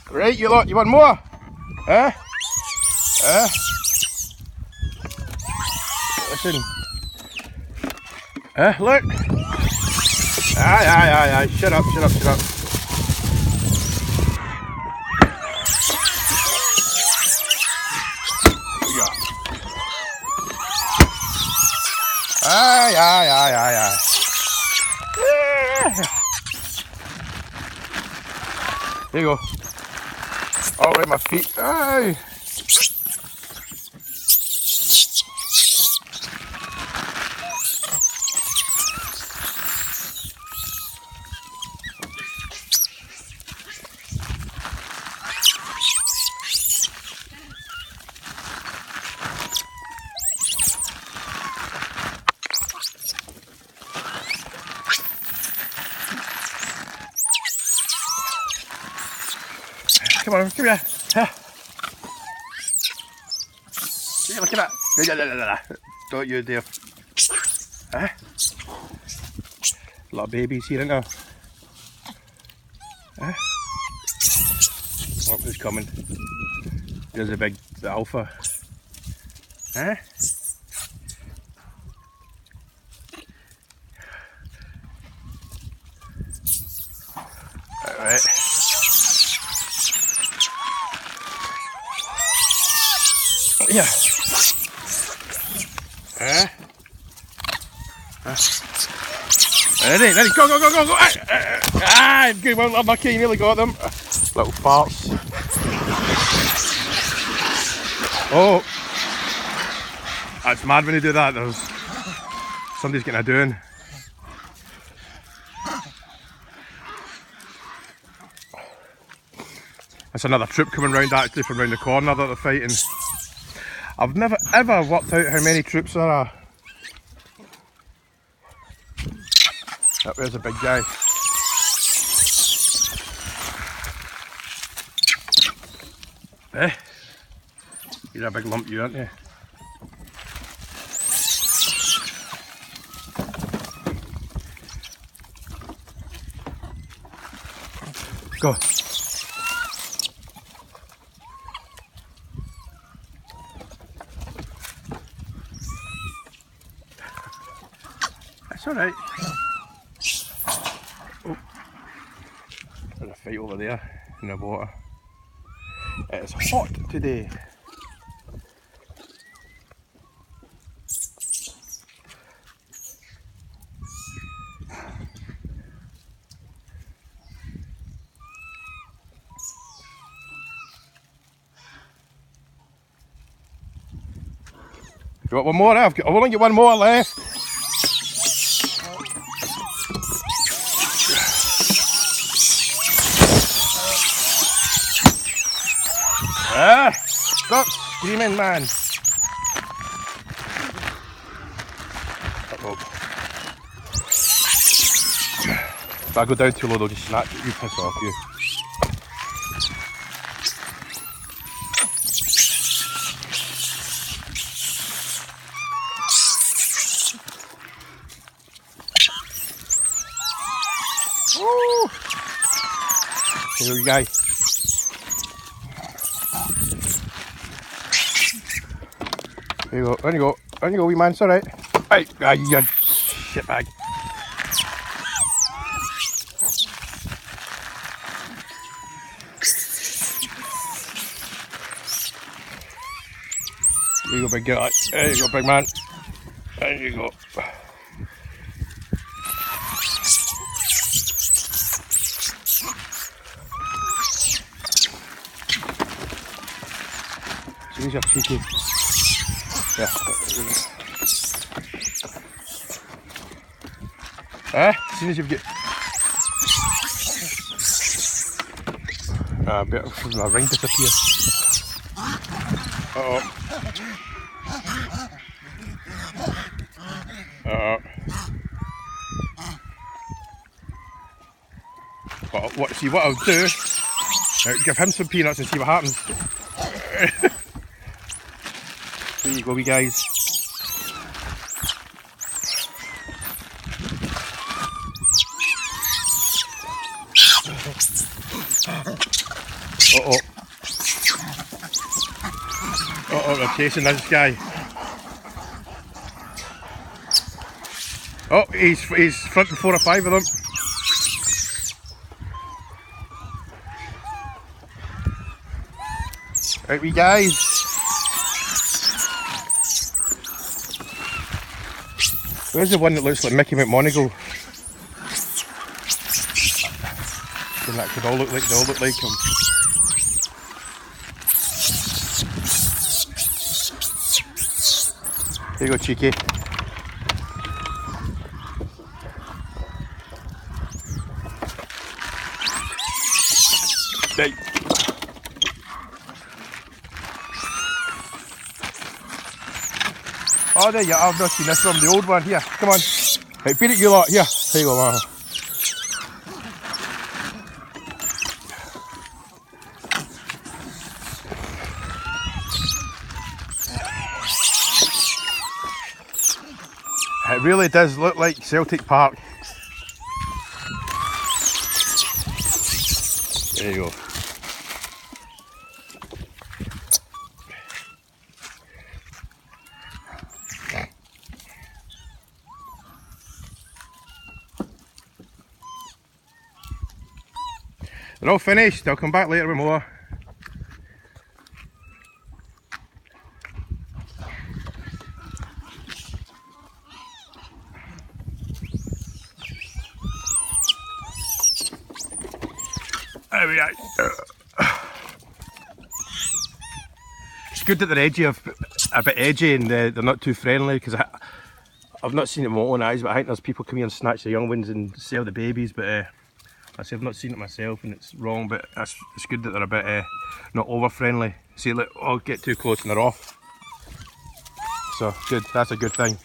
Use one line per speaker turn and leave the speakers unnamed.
Right, you lot, you want more? Huh? Listen. Look. Aye. Shut up. Aye. There you go. All right, my feet. Aye. Come on, come here. Look at that. Don't you dare. A lot of babies here, isn't there? Oh, who's coming? There's the alpha. Alright. Yeah. Ready, go. Good one, lucky, you nearly got them. Little farts. Oh. That's mad when you do that, somebody's getting a doing. That's another troop coming round actually from round the corner that they're fighting. I've never ever worked out how many troops there are. There's a big guy. You're a big lump, you aren't you? Go. That's alright. Oh. There's a fight over there in the water. It's hot today. You want one more? I've only got one more left. Stop screaming, man. If I go down too low, they'll just snatch it. You piss off, you. Woo! Here we go. There you go, on you go, wee man, it's alright. Hey, you shitbag. There you go, big guy. There you go, big man. There you go. These are cheeky. Yeah. As soon as you get a bit of my ring disappear. See what I'll do, give him some peanuts and see what happens. There you go, wee guys. Uh-oh. Uh-oh, they're chasing this guy. Oh, he's fronting 4 or 5 of them. Right, we guys. Where's the one that looks like Mickey McMonagle? And that could all look like, they all look like him. Here you go, cheeky. Right. Oh, there you are. I've not seen this from the old one. Here, come on. Right, feed it you lot. Here you go, man. It really does look like Celtic Park. There you go. They're all finished. I'll come back later with more. There we are. It's good that they're edgy, a bit edgy, and they're not too friendly, because I've not seen it with my own eyes, but I think there's people come here and snatch the young ones and sell the babies, but I say I've not seen it myself and it's wrong, but it's good that they're a bit not over friendly. See, look, I'll get too close and they're off. So good, that's a good thing.